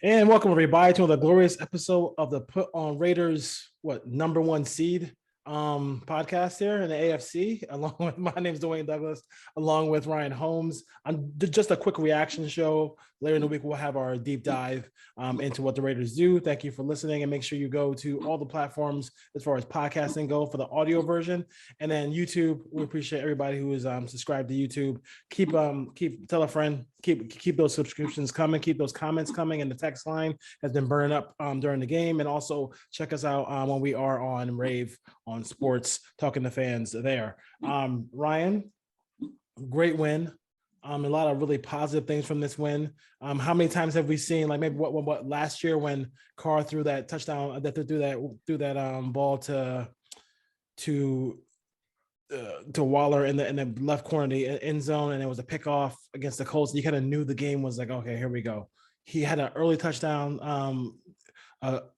And welcome everybody to another glorious episode of the Put on Raiders, number one seed podcast here in the AFC. Along with my name's Dwayne Douglas, along with Ryan Holmes. Just a quick reaction show. Later in the week, we'll have our deep dive into what the Raiders do. Thank you for listening, and make sure you go to all the platforms as far as podcasting go for the audio version, and then YouTube. We appreciate everybody who is subscribed to YouTube. Tell a friend. Keep those subscriptions coming. Keep those comments coming. And the text line has been burning up during the game. And also check us out when we are on Rave on Sports, talking to fans there. Ryan, great win. A lot of really positive things from this win. How many times have we seen, like maybe what last year when Carr threw that touchdown, threw that ball to Waller in the left corner of the end zone, and it was a pickoff against the Colts. You kind of knew the game was like, okay, here we go. He had an early touchdown,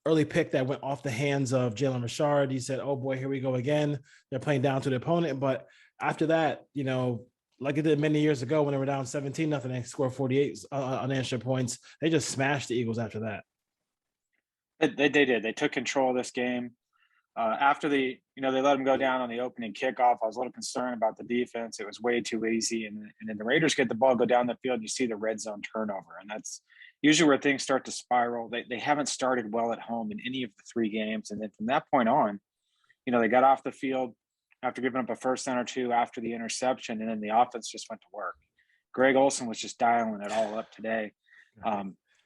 early pick that went off the hands of Jalen Richard. He said, oh boy, here we go again. They're playing down to the opponent. But after that, like it did many years ago when they were down 17-0, they scored 48 unanswered points. They just smashed the Eagles after that. They did. They took control of this game. After they let them go down on the opening kickoff, I was a little concerned about the defense. It was way too easy. And then the Raiders get the ball, go down the field, and you see the red zone turnover. And that's usually where things start to spiral. They haven't started well at home in any of the three games. And then from that point on, they got off the field after giving up a first down or two after the interception, and then the offense just went to work. Greg Olsen was just dialing it all up today.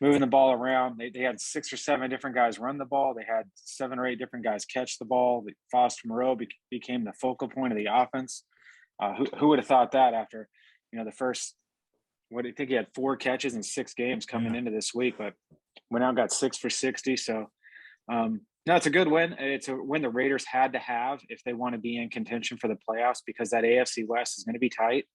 Moving the ball around. They had 6 or 7 different guys run the ball. They had 7 or 8 different guys catch the ball. Foster Moreau became the focal point of the offense. Who would have thought that after, the first, what do you think, he had 4 catches in 6 games coming into this week, but we now got 6 for 60. So, no, it's a good win. It's a win the Raiders had to have if they want to be in contention for the playoffs, because that AFC West is going to be tight.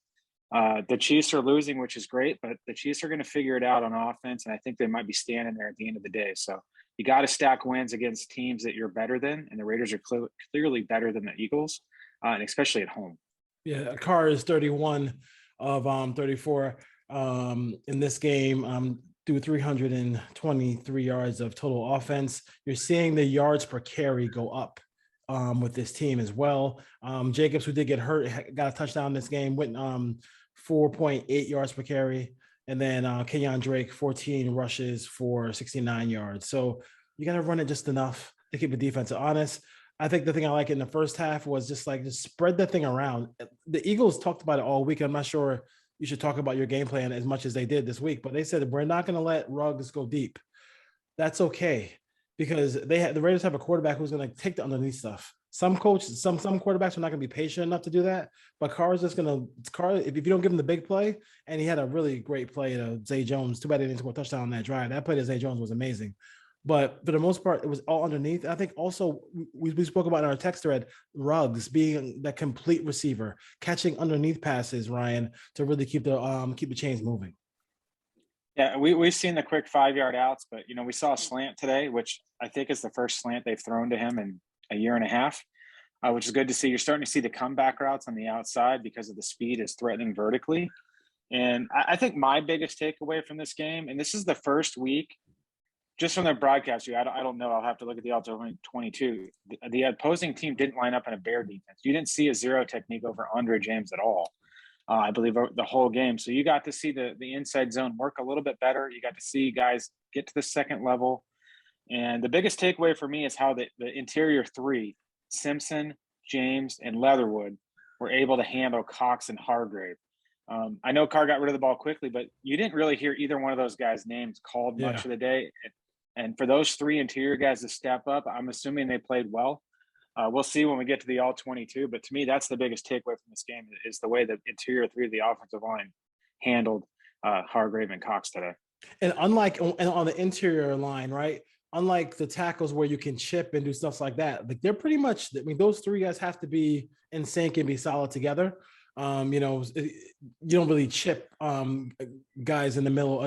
The Chiefs are losing, which is great, but the Chiefs are going to figure it out on offense, and I think they might be standing there at the end of the day. So you got to stack wins against teams that you're better than, and the Raiders are clearly better than the Eagles, and especially at home. Yeah, Carr is 31 of 34 in this game, through 323 yards of total offense. You're seeing the yards per carry go up with this team as well. Jacobs, who did get hurt, got a touchdown this game, went 4.8 yards per carry. And then Kenyon Drake, 14 rushes for 69 yards. So you got to run it just enough to keep the defense honest. I think the thing I like in the first half was just spread the thing around. The Eagles talked about it all week. I'm not sure you should talk about your game plan as much as they did this week, but they said, we're not going to let Ruggs go deep. That's okay, because the Raiders have a quarterback who's going to take the underneath stuff. Some coaches, some quarterbacks are not going to be patient enough to do that. But Carr is just going to if you don't give him the big play, and he had a really great play to Zay Jones. Too bad he didn't score a touchdown on that drive. That play to Zay Jones was amazing. But for the most part, it was all underneath. I think also we spoke about in our text thread, Ruggs being that complete receiver, catching underneath passes, Ryan, to really keep the chains moving. Yeah, we've seen the quick 5-yard outs, but we saw a slant today, which I think is the first slant they've thrown to him in a year and a half, which is good to see. You're starting to see the comeback routes on the outside because of the speed is threatening vertically. And I think my biggest takeaway from this game, and this is the first week, just from the broadcast, I don't know. I'll have to look at the alternate 22. The opposing team didn't line up in a bear defense. You didn't see a zero technique over Andre James at all. I believe the whole game. So you got to see the inside zone work a little bit better. You got to see guys get to the second level. And the biggest takeaway for me is how the interior 3, Simpson, James, and Leatherwood, were able to handle Cox and Hargrave. I know Carr got rid of the ball quickly, but you didn't really hear either one of those guys' names called much of the day. And for those 3 interior guys to step up, I'm assuming they played well. We'll see when we get to the all-22, but to me, that's the biggest takeaway from this game is the way the interior 3 of the offensive line handled Hargrave and Cox today. And unlike on the interior line, right, unlike the tackles where you can chip and do stuff like that, like they're pretty much, those 3 guys have to be in sync and be solid together. You don't really chip guys in the middle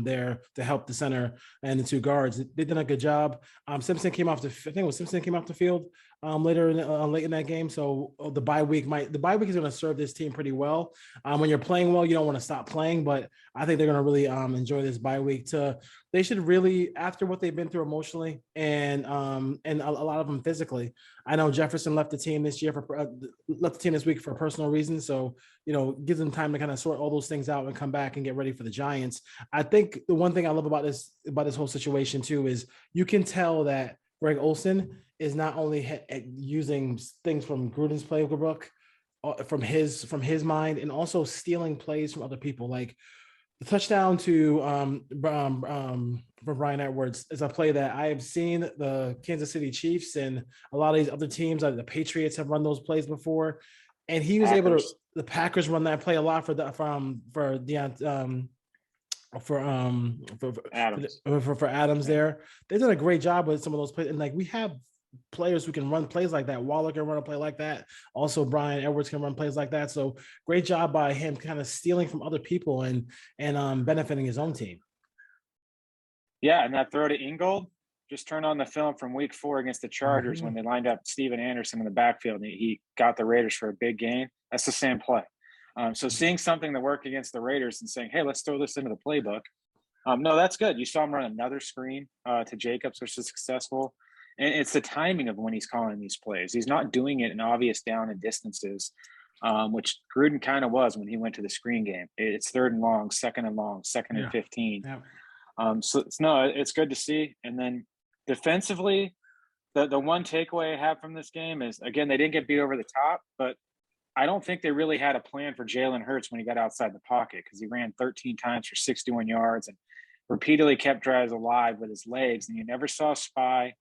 there to help the center and the 2 guards. They did a good job. Simpson came off the field. later late in that game. So the bye week is going to serve this team pretty well. When you're playing well, you don't want to stop playing, but I think they're going to really enjoy this bye week. They should really, after what they've been through emotionally and a lot of them physically. I know Jefferson left the team this week for personal reasons. So, give them time to kind of sort all those things out and come back and get ready for the Giants. I think the one thing I love about this whole situation too is you can tell that Greg Olson is not only using things from Gruden's playbook, from his mind, and also stealing plays from other people. Like the touchdown to for Bryan Edwards is a play that I have seen the Kansas City Chiefs and a lot of these other teams, like the Patriots, have run those plays before, and he was able to. The Packers run that play a lot for Adams there. They've done a great job with some of those plays, and like we have players who can run plays like that. Waller can run a play like that. Also, Bryan Edwards can run plays like that. So great job by him, kind of stealing from other people and benefiting his own team. Yeah, and that throw to Ingold, just turn on the film from week 4 against the Chargers when they lined up Steven Anderson in the backfield. And he got the Raiders for a big gain. That's the same play. So seeing something that worked against the Raiders and saying, hey, let's throw this into the playbook. No, that's good. You saw him run another screen to Jacobs, which is successful. And it's the timing of when he's calling these plays. He's not doing it in obvious down and distances, which Gruden kind of was when he went to the screen game. It's 3rd and long, 2nd and long, 2nd and 15. Yeah. So it's good to see. And then defensively, the one takeaway I have from this game is, again, they didn't get beat over the top, but I don't think they really had a plan for Jalen Hurts when he got outside the pocket, because he ran 13 times for 61 yards and repeatedly kept drives alive with his legs, and you never saw a spy.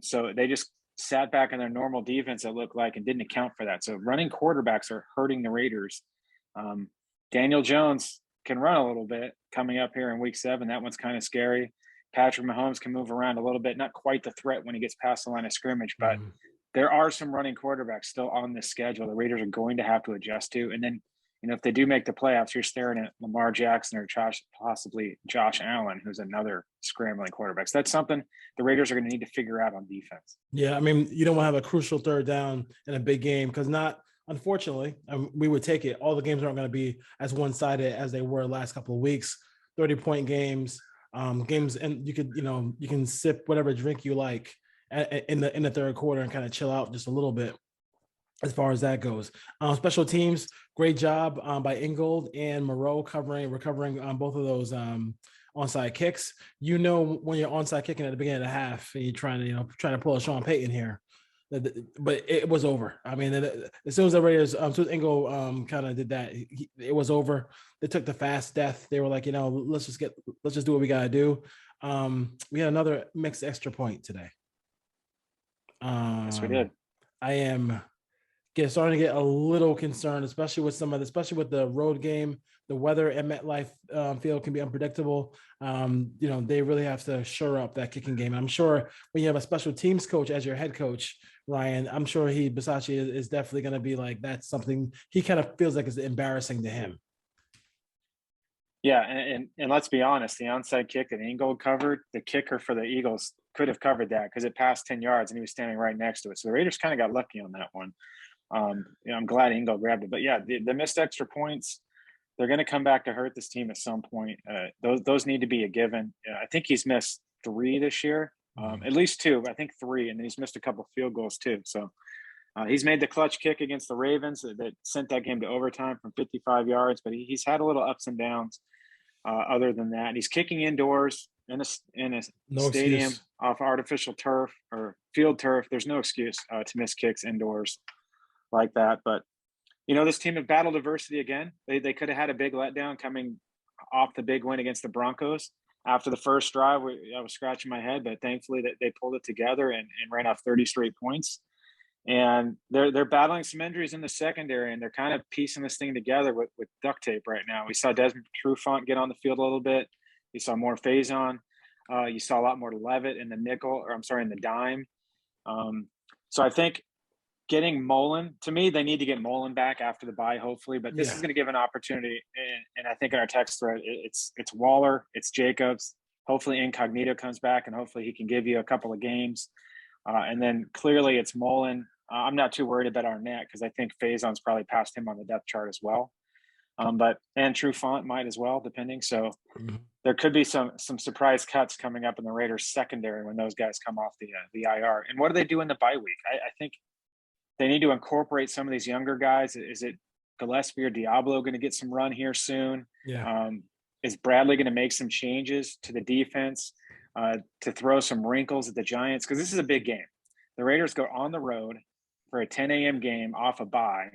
So they just sat back in their normal defense, it looked like, and didn't account for that. So running quarterbacks are hurting the Raiders. Daniel Jones can run a little bit coming up here in week 7. That one's kind of scary. Patrick Mahomes can move around a little bit, not quite the threat when he gets past the line of scrimmage, but there are some running quarterbacks still on this schedule the Raiders are going to have to adjust to. And then, if they do make the playoffs, you're staring at Lamar Jackson or possibly Josh Allen, who's another scrambling quarterback. So that's something the Raiders are going to need to figure out on defense. Yeah, I mean, you don't want to have a crucial 3rd down in a big game because unfortunately, we would take it. All the games aren't going to be as one-sided as they were last couple of weeks. 30-point games, and you can sip whatever drink you like in the 3rd quarter and kind of chill out just a little bit as far as that goes. Special teams, great job by Ingold and Moreau recovering on both of those onside kicks. When you're onside kicking at the beginning of the half and you're trying to pull a Sean Payton here, but it was over. I mean, as soon as the Raiders, as soon as Ingold kind of did that, it was over. They took the fast death. They were like, let's just do what we got to do. We had another mixed extra point today. Yes, we did. I am starting to get a little concerned, especially with the road game. The weather at MetLife field can be unpredictable. They really have to shore up that kicking game. I'm sure when you have a special teams coach as your head coach, Ryan, I'm sure Bisaccia is definitely going to be like, that's something he kind of feels like is embarrassing to him. Yeah, and let's be honest, the onside kick that Ingold covered, the kicker for the Eagles could have covered that because it passed 10 yards and he was standing right next to it. So the Raiders kind of got lucky on that one. I'm glad Ingold grabbed it. But yeah, the missed extra points, they're going to come back to hurt this team at some point. Those need to be a given. I think he's missed 3 this year, at least 2. I think 3, and then he's missed a couple field goals too. So he's made the clutch kick against the Ravens that sent that game to overtime from 55 yards. But he's had a little ups and downs. Other than that, he's kicking indoors in a stadium excuse. Off artificial turf or field turf. There's no excuse to miss kicks indoors like that. But this team have battled adversity again. They could have had a big letdown coming off the big win against the Broncos. After the first drive, I was scratching my head, but thankfully they pulled it together and ran off 30 straight points. And they're battling some injuries in the secondary, and they're kind of piecing this thing together with duct tape right now. We saw Desmond Trufant get on the field a little bit. You saw more Faison. You saw a lot more Levitt in the dime. So I think getting Mullen, to me, they need to get Mullen back after the bye, hopefully. But this is going to give an opportunity. And I think in our text thread, it's Waller, it's Jacobs. Hopefully Incognito comes back, and hopefully he can give you a couple of games. And then clearly it's Mullen. I'm not too worried about Arnett because I think Faison's probably passed him on the depth chart as well. And Trufant might as well, depending. So there could be some surprise cuts coming up in the Raiders secondary when those guys come off the IR. And what do they do in the bye week? I think they need to incorporate some of these younger guys. Is it Gillespie or Diablo going to get some run here soon? Yeah. Is Bradley going to make some changes to the defense to throw some wrinkles at the Giants? Because this is a big game. The Raiders go on the road for a 10 a.m. game off a bye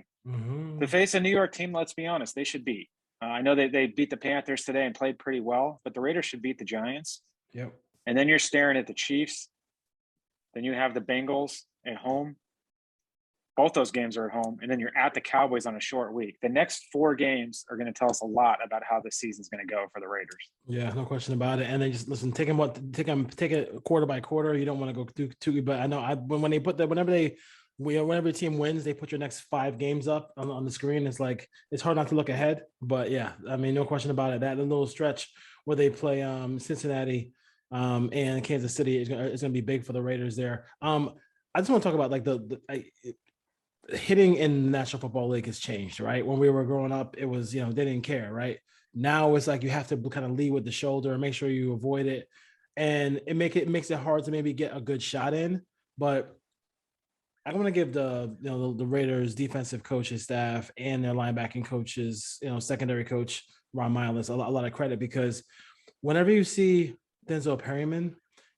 to face a New York team, let's be honest, they should beat. I know they beat the Panthers today and played pretty well, but the Raiders should beat the Giants. Yep. And then you're staring at the Chiefs. Then you have the Bengals at home. Both those games are at home. And then you're at the Cowboys on a short week. The next 4 games are going to tell us a lot about how the season's going to go for the Raiders. Yeah, no question about it. And then just listen, take it quarter by quarter. You don't want to go through too, but I know when they put that, whenever a team wins, they put your next 5 games up on the screen. It's like, it's hard not to look ahead, but yeah, I mean, no question about it. That little stretch where they play Cincinnati and Kansas City is going to be big for the Raiders there. I just want to talk about like hitting in the National Football League has changed, right? When we were growing up, it was, they didn't care, right? Now it's like you have to kind of lead with the shoulder and make sure you avoid it. And it makes it hard to maybe get a good shot in. But I want to give the Raiders defensive coaches staff and their linebacking coaches, secondary coach Ron Miles a lot of credit, because whenever you see Denzel Perryman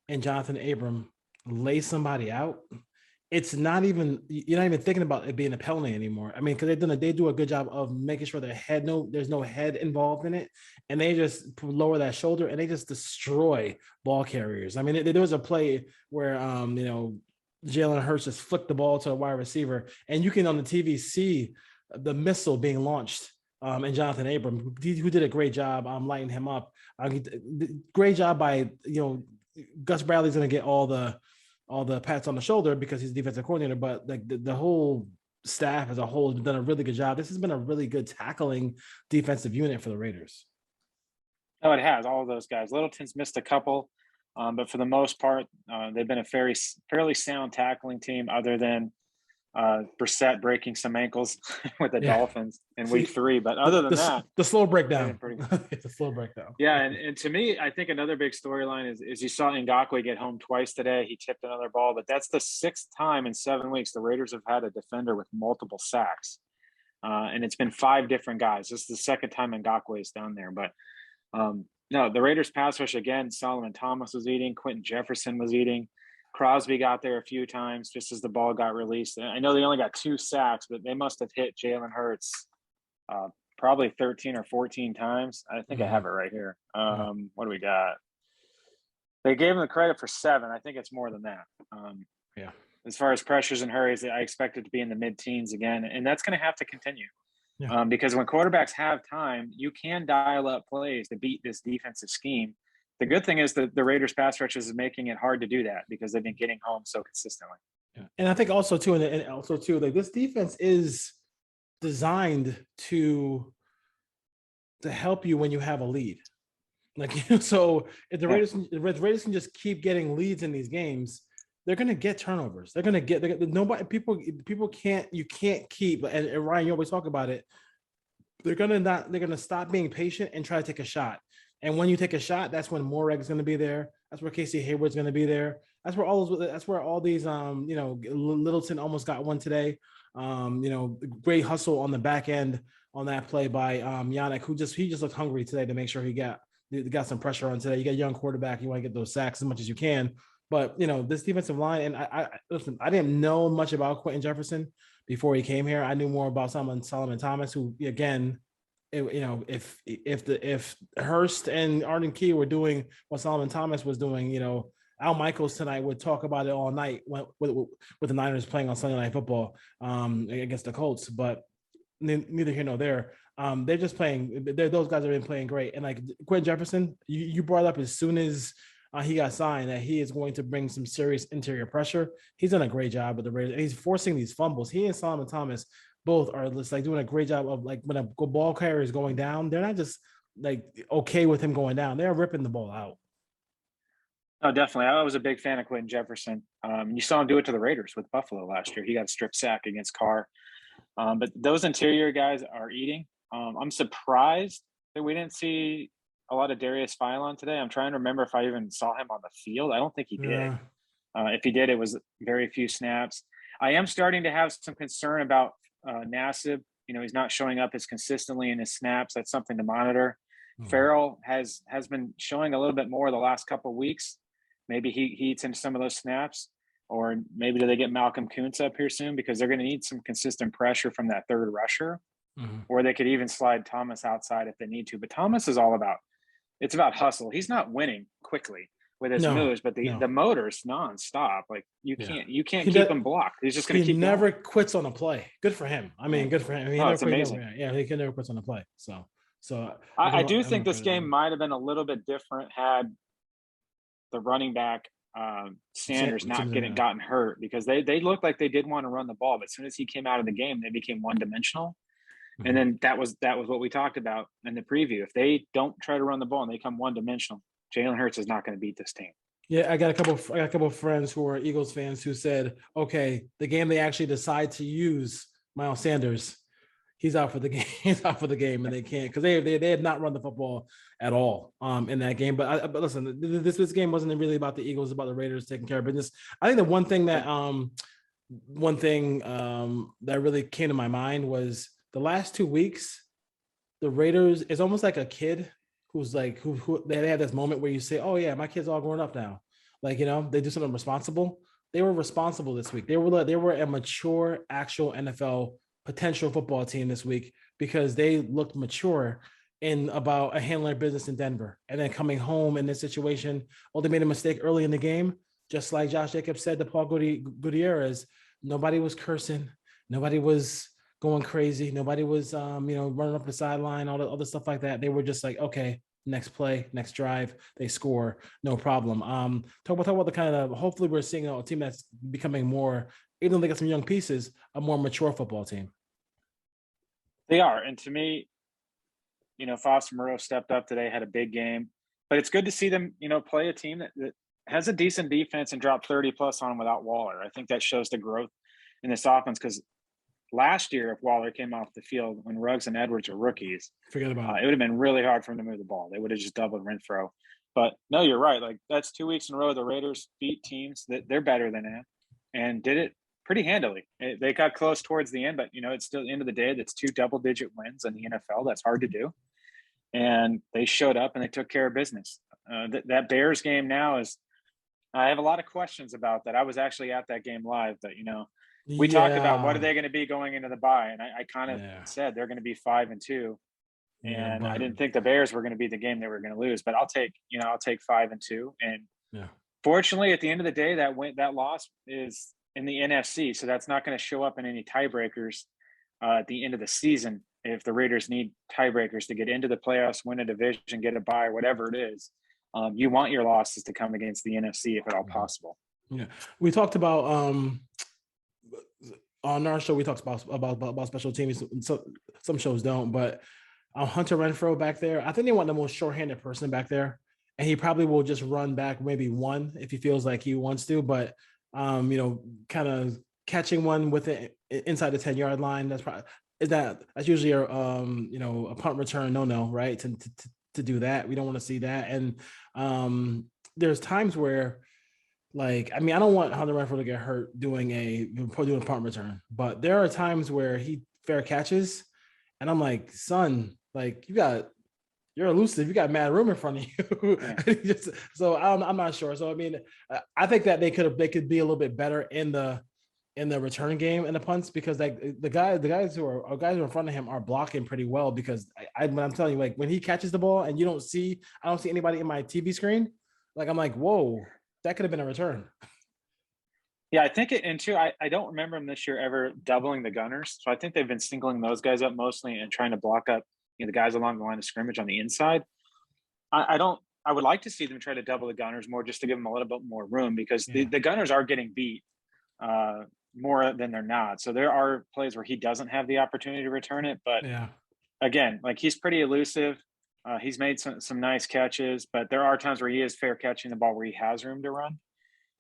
and Jonathan Abram lay somebody out, you're not even thinking about it being a penalty anymore. I mean, because they do a good job of making sure there's no head involved in it, and they just lower that shoulder and they just destroy ball carriers. I mean, there was a play where Jalen Hurts just flicked the ball to a wide receiver, and you can on the TV see the missile being launched. And Jonathan Abram, who did a great job lighting him up. Great job by Gus Bradley's going to get all the pats on the shoulder because he's defensive coordinator, but like the whole staff as a whole has done a really good job. This has been a really good tackling defensive unit for the Raiders. Oh, it has. All of those guys. Littleton's missed a couple, but for the most part, they've been a fairly sound tackling team, other than Brissett breaking some ankles with the Dolphins in week 3. But other than that, the slow breakdown. It's a slow breakdown. Yeah, and to me, I think another big storyline is you saw Ngakoue get home twice today. He tipped another ball, but that's the 6th time in 7 weeks the Raiders have had a defender with multiple sacks. And it's been 5 different guys. This is the 2nd time Ngakoue is down there. But no, the Raiders pass rush again, Solomon Thomas was eating, Quentin Jefferson was eating. Crosby got there a few times just as the ball got released. I know they only got 2 sacks, but they must have hit Jalen Hurts probably 13 or 14 times. I think I have it right here. What do we got? They gave him the credit for 7. I think it's more than that. As far as pressures and hurries, I expect it to be in the mid-teens again, and that's going to have to continue. Because when quarterbacks have time, you can dial up plays to beat this defensive scheme. The good thing is that the Raiders pass rush is making it hard to do that because they've been getting home so consistently. And I think also too, like this defense is designed to help you when you have a lead. Like, so if the Raiders can just keep getting leads in these games, they're going to get turnovers. They're going to get people can't keep, and Ryan, you always talk about it. They're going to stop being patient and try to take a shot. And when you take a shot, that's when Morag is going to be there. That's where Casey Hayward's going to be there. That's where all these Littleton almost got one today. Great hustle on the back end on that play by Yannick, who just looked hungry today to make sure he got some pressure on today. You got a young quarterback, you want to get those sacks as much as you can. But this defensive line, and I didn't know much about Quentin Jefferson before he came here. I knew more about Solomon Thomas, who again, if Hurst and Arden Key were doing what Solomon Thomas was doing, Al Michaels tonight would talk about it all night with the Niners playing on Sunday Night Football against the Colts. But neither here nor there. They're just playing. Those guys have been playing great. And like Quentin Jefferson, you brought up as soon as he got signed that he is going to bring some serious interior pressure. He's done a great job with the Raiders. And he's forcing these fumbles. He and Solomon Thomas both are just like doing a great job of, like, when a ball carrier is going down, they're not just like okay with him going down. They're ripping the ball out. Oh, definitely. I was a big fan of Quentin Jefferson. You saw him do it to the Raiders with Buffalo last year. He got a strip sack against Carr. But those interior guys are eating. I'm surprised that we didn't see a lot of Darius Philon today. I'm trying to remember if I even saw him on the field. I don't think he did. Yeah. If he did, it was very few snaps. I am starting to have some concern about Nassib. He's not showing up as consistently in his snaps. That's something to monitor. Farrell has been showing a little bit more the last couple of weeks. Maybe he eats into some of those snaps, or maybe do they get Malcolm Kuntz up here soon, because they're going to need some consistent pressure from that third rusher, or they could even slide Thomas outside if they need to. But Thomas is all about hustle. He's not winning quickly with his moves, but the motor's nonstop. Like you can't keep him blocked. He's just going to keep. He never quits on a play. Good for him. I mean, good for him. It's amazing. Yeah, he can never quits on a play. So I do think this game might have been a little bit different had the running back Sanders not gotten hurt, because they looked like they did want to run the ball, but as soon as he came out of the game, they became one-dimensional. And then that was what we talked about in the preview. If they don't try to run the ball and they come one-dimensional, Jalen Hurts is not going to beat this team. Yeah, I got a couple of friends who are Eagles fans who said, okay, the game they actually decide to use Miles Sanders, he's out for the game. He's out for the game, and they can't, because they had not run the football at all in that game. But listen, this game wasn't really about the Eagles, about the Raiders taking care of business. I think the one thing that really came to my mind was the last 2 weeks, the Raiders is almost like a kid who's like who they have this moment where you say, oh yeah, my kid's all grown up now. Like, they do something responsible. They were responsible this week. They were a mature, actual NFL potential football team this week, because they looked mature in about handling their business in Denver, and then coming home in this situation. They made a mistake early in the game, just like Josh Jacobs said to Paul Gutierrez. Nobody was cursing, nobody was going crazy, nobody was running up the sideline, all the stuff like that. They were just like, okay, next play, next drive, they score, no problem. Talk about the kind of, hopefully we're seeing a team that's becoming more, even though they got some young pieces, a more mature football team. They are. And to me, Foster Moreau stepped up today, had a big game. But it's good to see them, play a team that has a decent defense and drop 30-plus on them without Waller. I think that shows the growth in this offense, because last year, if Waller came off the field when Ruggs and Edwards were rookies, forget about it would have been really hard for him to move the ball. They would have just doubled Renfro. But no, you're right. Like, that's 2 weeks in a row the Raiders beat teams that they're better than them, and did it pretty handily. They got close towards the end, but it's still the end of the day. That's 2 double-digit wins in the NFL. That's hard to do. And they showed up and they took care of business. That Bears game now is, I have a lot of questions about that. I was actually at that game live, but we talked about what are they going to be going into the bye, and I kind of said they're going to be 5-2, and I didn't think the Bears were going to be the game they were going to lose. But I'll take 5-2, and fortunately, at the end of the day, that loss is in the NFC, so that's not going to show up in any tiebreakers at the end of the season. If the Raiders need tiebreakers to get into the playoffs, win a division, get a bye, whatever it is, you want your losses to come against the NFC if at all possible. Yeah, we talked about on our show. We talked about special teams. So some shows don't, but Hunter Renfrow back there, I think they want the most short-handed person back there, and he probably will just run back maybe one if he feels like he wants to. But kind of catching one with it inside the 10-yard line, that's usually a punt return no, right? To do that, we don't want to see that. And there's times where, like, I don't want Hunter Renfrow to get hurt doing a punt return, but there are times where he fair catches, and I'm like, son, like, you're elusive. You got mad room in front of you. Yeah. So I'm not sure. So I think that they could be a little bit better in the return game and the punts, because like the guys who are in front of him are blocking pretty well. Because I'm telling you, like, when he catches the ball and I don't see anybody in my TV screen, like, I'm like, whoa, that could have been a return. Yeah, I think I don't remember them this year ever doubling the gunners. So I think they've been singling those guys up mostly and trying to block up the guys along the line of scrimmage on the inside. I would like to see them try to double the gunners more, just to give them a little bit more room, because the gunners are getting beat more than they're not. So there are plays where he doesn't have the opportunity to return it. But again, like, he's pretty elusive. He's made some nice catches, but there are times where he is fair catching the ball where he has room to run.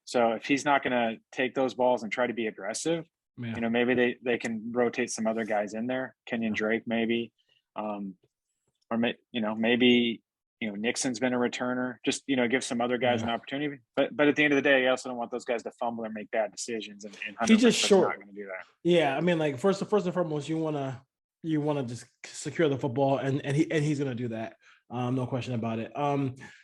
So if he's not going to take those balls and try to be aggressive, Yeah. maybe they can rotate some other guys in there. Kenyon Drake, maybe, or maybe Nixon's been a returner. Just give some other guys an opportunity. But at the end of the day, I also don't want those guys to fumble or make bad decisions. And Hunter He's just short. Not going to do that. Yeah, I mean, like first and foremost, you want to just secure the football, and he's going to do that. No question about it.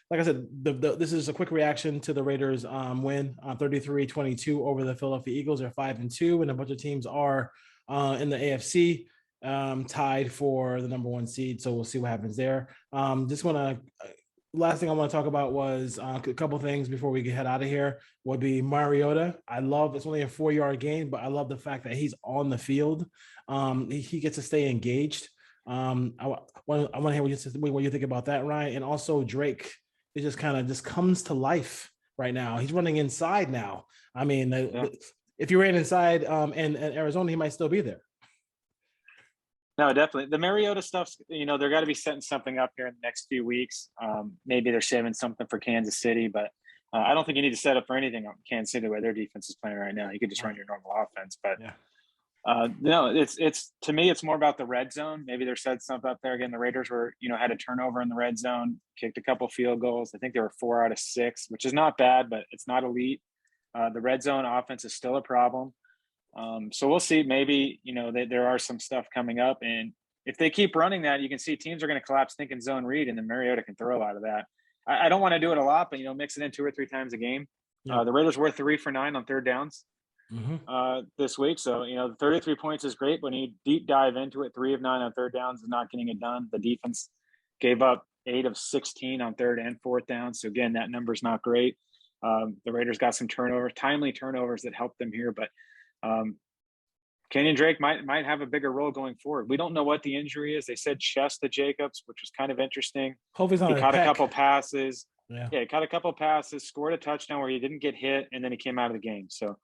Like I said, this is a quick reaction to the Raiders win 33-22 over the Philadelphia Eagles. They're 5-2, and a bunch of teams are in the AFC tied for the number 1 seed. So we'll see what happens there. Last thing I want to talk about was a couple things before we head out of here would be Mariota. It's only a 4-yard gain, but I love the fact that he's on the field. He gets to stay engaged. I want to hear what you think about that, Ryan. And also Drake, it just kind of comes to life right now. He's running inside now. I mean, if you ran inside in Arizona, he might still be there. No, definitely. The Mariota stuff's, they're got to be setting something up here in the next few weeks. Maybe they're saving something for Kansas City, but I don't think you need to set up for anything on Kansas City the way their defense is playing right now. You could just run your normal offense, but no, it's to me, it's more about the red zone. Maybe they're setting something up there. Again, the Raiders were, had a turnover in the red zone, kicked a couple field goals. I think they were 4 out of 6, which is not bad, but it's not elite. The red zone offense is still a problem. So we'll see. Maybe, there are some stuff coming up, and if they keep running that, you can see teams are going to collapse thinking zone read, and then Mariota can throw out of that. I don't want to do it a lot, but, mix it in 2 or 3 times a game. Yeah. The Raiders were 3 for 9 on third downs this week. So, 33 points is great. When you deep dive into it, 3 of 9 on third downs is not getting it done. The defense gave up 8 of 16 on third and fourth down. So again, that number is not great. The Raiders got some timely turnovers that helped them here, but Kenyon Drake might have a bigger role going forward. We don't know what the injury is. They said chest to Jacobs, which was kind of interesting. Hopefully he caught a couple passes. Yeah, he caught a couple passes, scored a touchdown where he didn't get hit, and then he came out of the game. So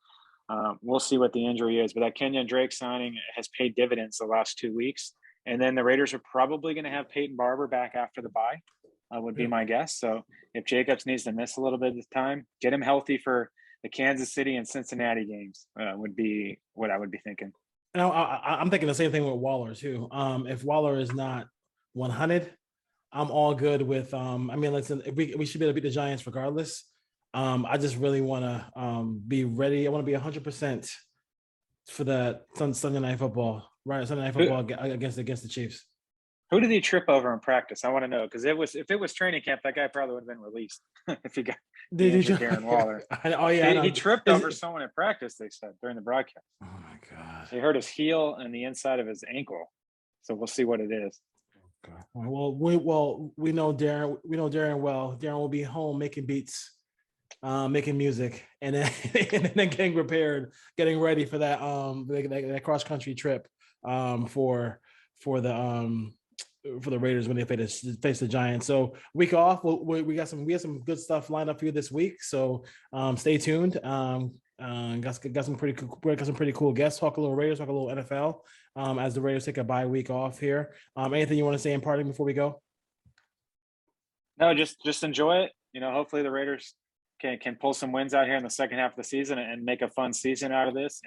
we'll see what the injury is. But that Kenyon Drake signing has paid dividends the last 2 weeks. And then the Raiders are probably going to have Peyton Barber back after the bye, would be my guess. So if Jacobs needs to miss a little bit of time, get him healthy for the Kansas City and Cincinnati games would be what I would be thinking. And I'm thinking the same thing with Waller too. If Waller is not 100, I'm all good with. Listen, we should be able to beat the Giants regardless. I just really want to be ready. I want to be 100% for the Sunday Night Football. Right, Sunday Night Football against the Chiefs. Who did he trip over in practice? I want to know, because if it was training camp, that guy probably would have been released if he got Darren Waller. He tripped over someone in practice. They said during the broadcast. Oh my God! He hurt his heel and the inside of his ankle. So we'll see what it is. Okay. Well, we know Darren. We know Darren well. Darren will be home making beats, making music, and then getting prepared, getting ready for that cross country trip for the Raiders when they face the Giants. So week off, we got some good stuff lined up for you this week. So stay tuned. Got some pretty cool guests. Talk a little Raiders, talk a little NFL as the Raiders take a bye week off here. Anything you want to say in parting before we go? No, just enjoy it. Hopefully the Raiders can pull some wins out here in the second half of the season and make a fun season out of this.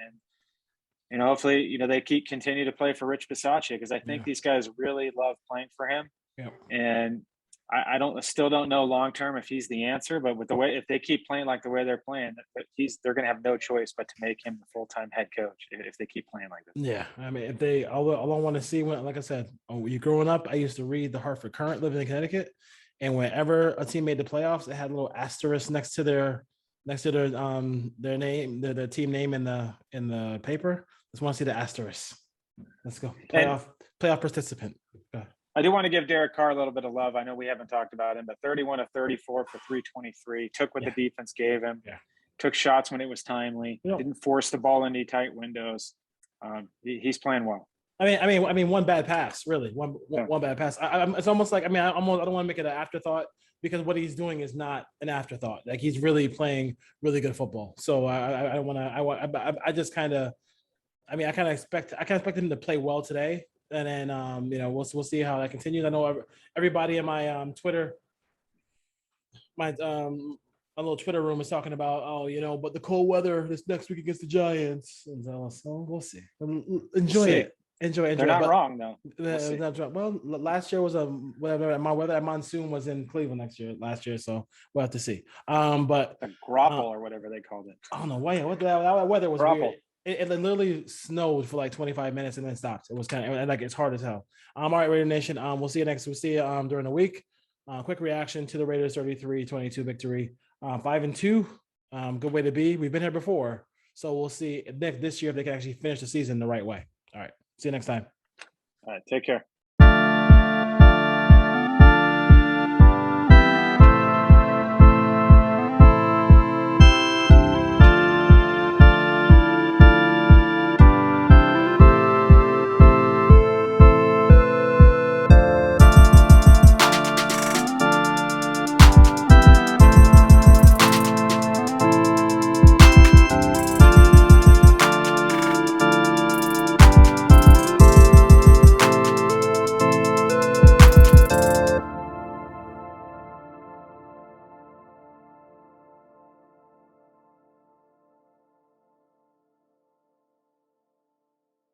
And hopefully, they continue to play for Rich Bisaccia, because I think these guys really love playing for him. Yeah. And I still don't know long term if he's the answer, but with the way, if they keep playing like the way they're playing, they're going to have no choice but to make him the full-time head coach if they keep playing like this. Yeah, I mean, all I want to see like I said, you growing up, I used to read the Hartford Courant, living in Connecticut, and whenever a team made the playoffs, it had a little asterisk next to their name, their team name in the paper. Just want to see the asterisk. Let's go. Playoff participant. I do want to give Derek Carr a little bit of love. I know we haven't talked about him, but 31 of 34 for 323. Took what the defense gave him. Yeah. Took shots when it was timely. Yeah. Didn't force the ball into tight windows. He's playing well. I mean, one bad pass, really. One bad pass. It's almost like I don't want to make it an afterthought, because what he's doing is not an afterthought. Like, he's really playing really good football. So I kind of expect him to play well today. And then we'll see how that continues. I know everybody in my Twitter, my little Twitter room is talking about, but the cold weather this next week against the Giants, and so we'll see. Enjoy it. Enjoy. They're not wrong though. Well, last year was whatever. My weather monsoon was in Cleveland last year, so we'll have to see. But a grapple or whatever they called it. I don't know why. What that weather was grapple. Weird. It literally snowed for like 25 minutes and then stopped. It was kind of like it's hard as hell. All right, Raider Nation. We'll see you during the week. Quick reaction to the Raiders 33-22 victory. 5-2. Good way to be. We've been here before, so we'll see this year if they can actually finish the season the right way. All right. See you next time. All right. Take care.